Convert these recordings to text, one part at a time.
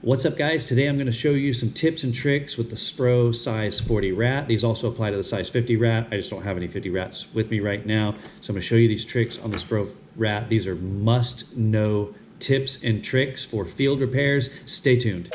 What's up, guys? Today I'm going to show you some tips and tricks with the Spro size 40 rat. These also apply to the size 50 rat. I just don't have any 50 rats with me right now. So I'm going to show you these tricks on the Spro rat. These are must-know tips and tricks for field repairs. Stay tuned.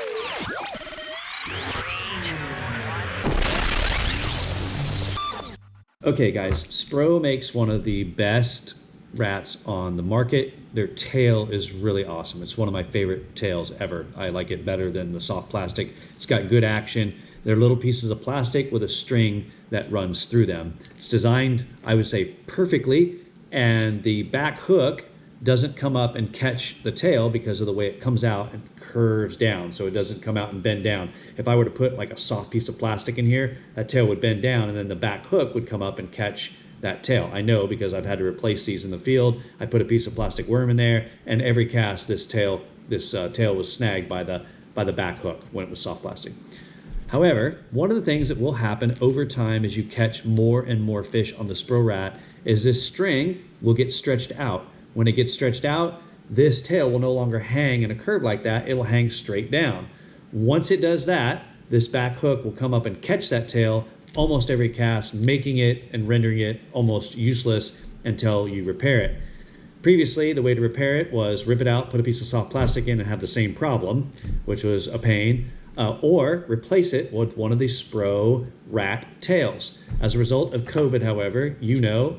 Okay, guys, Spro makes one of the best rats on the market. Their tail is really awesome. It's one of my favorite tails ever. I like it better than the soft plastic. It's got good action. They're little pieces of plastic with a string that runs through them. It's designed, I would say, perfectly, and the back hook doesn't come up and catch the tail because of the way it comes out and curves down, so it doesn't come out and bend down. If I were to put like a soft piece of plastic in here, that tail would bend down and then the back hook would come up and catch that tail. I know because I've had to replace these in the field. I put a piece of plastic worm in there, and every cast this tail was snagged by the back hook when it was soft plastic. However, one of the things that will happen over time as you catch more and more fish on the Spro rat is this string will get stretched out. When it gets stretched out, this tail will no longer hang in a curve like that. It will hang straight down. Once it does that, this back hook will come up and catch that tail almost every cast, making it and rendering it almost useless until you repair it. Previously, the way to repair it was rip it out, put a piece of soft plastic in, and have the same problem, which was a pain, or replace it with one of these Spro rat tails. As a result of COVID, however, you know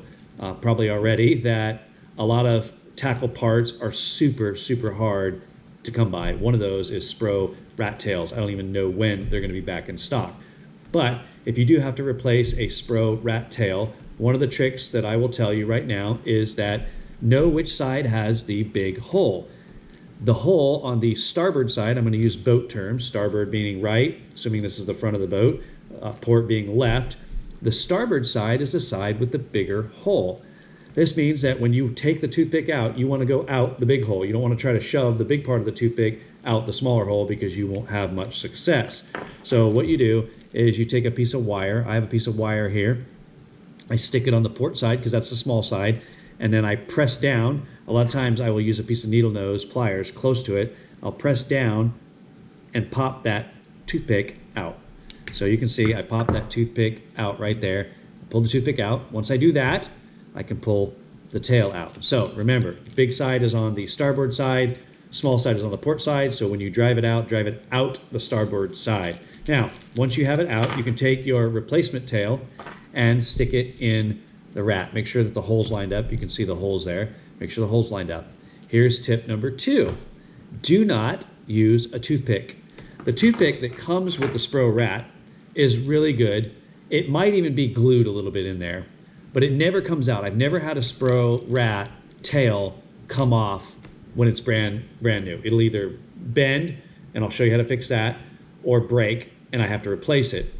probably already that a lot of tackle parts are super hard to come by. One of those is Spro rat tails. I don't even know when they're going to be back in stock. But if you do have to replace a Spro rat tail, one of the tricks that I will tell you right now is that know which side has the big hole. The hole on the starboard side, I'm going to use boat terms, starboard meaning right, assuming this is the front of the boat, port being left. The starboard side is the side with the bigger hole. This means that when you take the toothpick out, you want to go out the big hole. You don't want to try to shove the big part of the toothpick out the smaller hole because you won't have much success. So what you do is you take a piece of wire. I have a piece of wire here. I stick it on the port side because that's the small side, and then I press down. A lot of times I will use a piece of needle nose pliers close to it. I'll press down and pop that toothpick out. So you can see I pop that toothpick out right there. Pull the toothpick out. Once I do that, I can pull the tail out. So remember, big side is on the starboard side, small side is on the port side, so when you drive it out the starboard side. Now, once you have it out, you can take your replacement tail and stick it in the rat. Make sure that the hole's lined up. You can see the holes there. Make sure the hole's lined up. Here's tip number 2. Do not use a toothpick. The toothpick that comes with the Spro rat is really good. It might even be glued a little bit in there, but it never comes out. I've never had a Spro rat tail come off when it's brand new. It'll either bend, and I'll show you how to fix that, or break, and I have to replace it.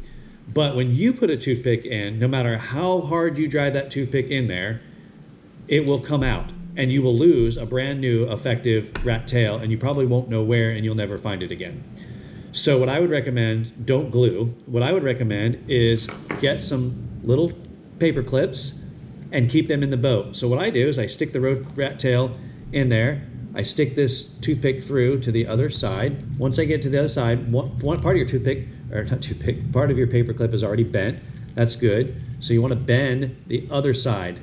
But when you put a toothpick in, no matter how hard you drive that toothpick in there, it will come out, and you will lose a brand new effective rat tail, and you probably won't know where, and you'll never find it again. So what I would recommend, don't glue. What I would recommend is get some little paper clips and keep them in the boat. So what I do is I stick the rat tail in there. I stick this toothpick through to the other side. Once I get to the other side, one part of your toothpick, or not toothpick, part of your paper clip is already bent. That's good. So you want to bend the other side,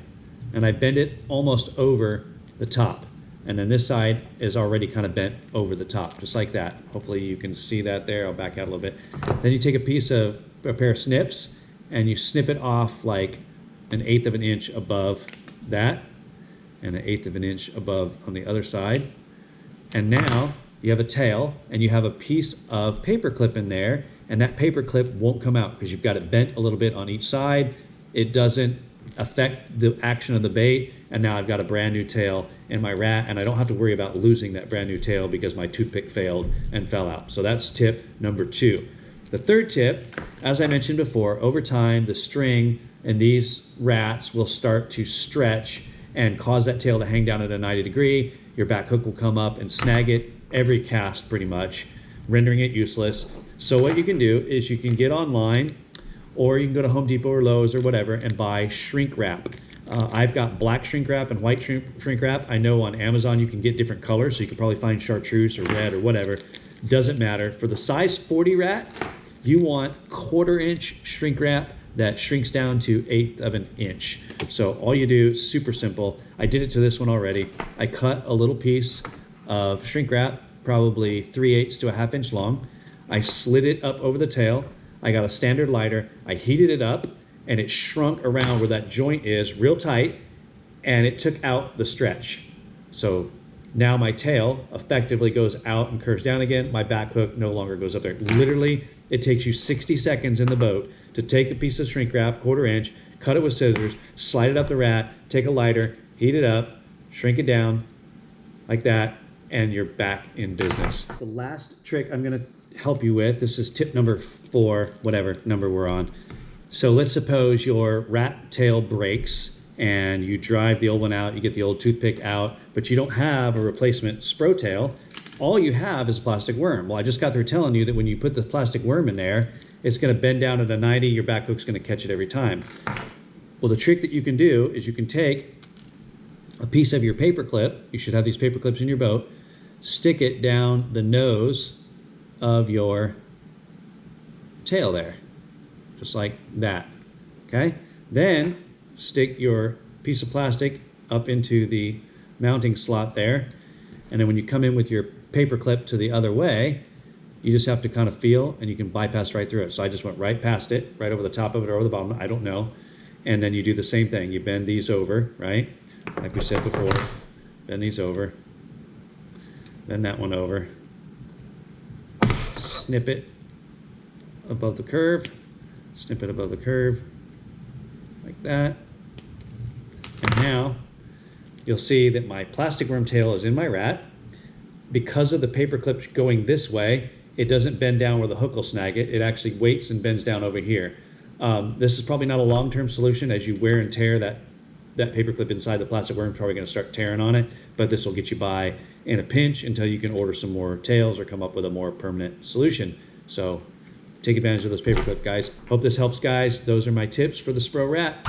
and I bend it almost over the top. And then this side is already kind of bent over the top, just like that. Hopefully you can see that there. I'll back out a little bit. Then you take a pair of snips, and you snip it off like 1/8 of an inch above that, and 1/8 of an inch above on the other side. And now you have a tail, and you have a piece of paper clip in there, and that paper clip won't come out because you've got it bent a little bit on each side. It doesn't affect the action of the bait, and now I've got a brand new tail in my rat, and I don't have to worry about losing that brand new tail because my toothpick failed and fell out. So that's tip number 2. The third tip, as I mentioned before, over time the string in these rats will start to stretch and cause that tail to hang down at a 90 degree. Your back hook will come up and snag it every cast pretty much, rendering it useless. So what you can do is you can get online, or you can go to Home Depot or Lowe's or whatever and buy shrink wrap. I've got black shrink wrap and white shrink wrap. I know on Amazon you can get different colors, so you can probably find chartreuse or red or whatever. Doesn't matter. For the size 40 rat, you want 1/4 inch shrink wrap that shrinks down to 1/8 of an inch. So all you do, super simple. I did it to this one already. I cut a little piece of shrink wrap, probably 3/8 to a 1/2 inch long. I slid it up over the tail. I got a standard lighter. I heated it up and it shrunk around where that joint is real tight, and it took out the stretch. So now my tail effectively goes out and curves down again. My back hook no longer goes up there. Literally, it takes you 60 seconds in the boat to take a piece of shrink wrap, 1/4 inch, cut it with scissors, slide it up the rat, take a lighter, heat it up, shrink it down like that, and you're back in business. The last trick I'm gonna help you with, this is tip number 4, whatever number we're on. So let's suppose your rat tail breaks and you drive the old one out, you get the old toothpick out, but you don't have a replacement Spro tail. All you have is a plastic worm. Well, I just got through telling you that when you put the plastic worm in there, it's gonna bend down at a 90, your back hook's gonna catch it every time. Well, the trick that you can do is you can take a piece of your paper clip, you should have these paper clips in your boat, stick it down the nose of your tail there, just like that, okay? Then stick your piece of plastic up into the mounting slot there, and then when you come in with your paper clip to the other way, you just have to kind of feel and you can bypass right through it. So I just went right past it, right over the top of it or over the bottom, I don't know. And then you do the same thing. You bend these over, right? Like we said before, bend these over, bend that one over, snip it above the curve, snip it above the curve, like that. And now you'll see that my plastic worm tail is in my rat. Because of the paper clips going this way, it doesn't bend down where the hook will snag it. It actually weights and bends down over here. This is probably not a long-term solution. As you wear and tear that paper clip inside the plastic worm, probably gonna start tearing on it, but this will get you by in a pinch until you can order some more tails or come up with a more permanent solution. So take advantage of those paper clip, guys. Hope this helps, guys. Those are my tips for the Spro rat.